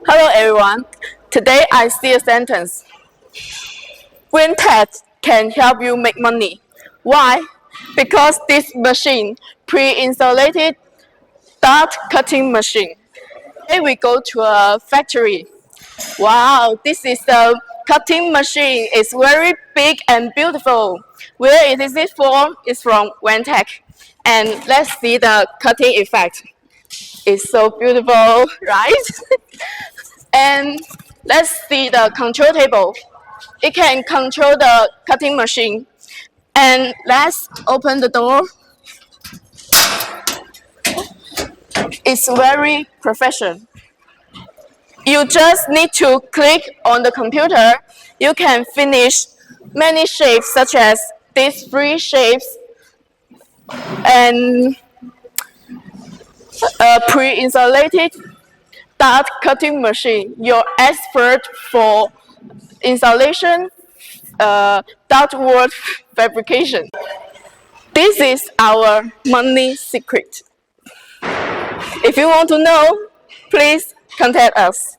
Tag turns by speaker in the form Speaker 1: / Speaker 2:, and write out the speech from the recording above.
Speaker 1: Hello everyone. Today I see a sentence. Ventech can help you make money. Why? Because this machine, pre-insulated duct cutting machine. Today we go to a factory. Wow, this is the cutting machine. It's very big and beautiful. Where it is it from? It's from Ventech. And let's see the cutting effect. It's so beautiful, right? And let's see the control table. It can control the cutting machine. And let's open the door. It's very professional. You just need to click on the computer. You can finish many shapes such as these three shapes and a pre-insulated duct cutting machine. Your expert for insulation, ductwork fabrication. This is our money secret. If you want to know, please contact us.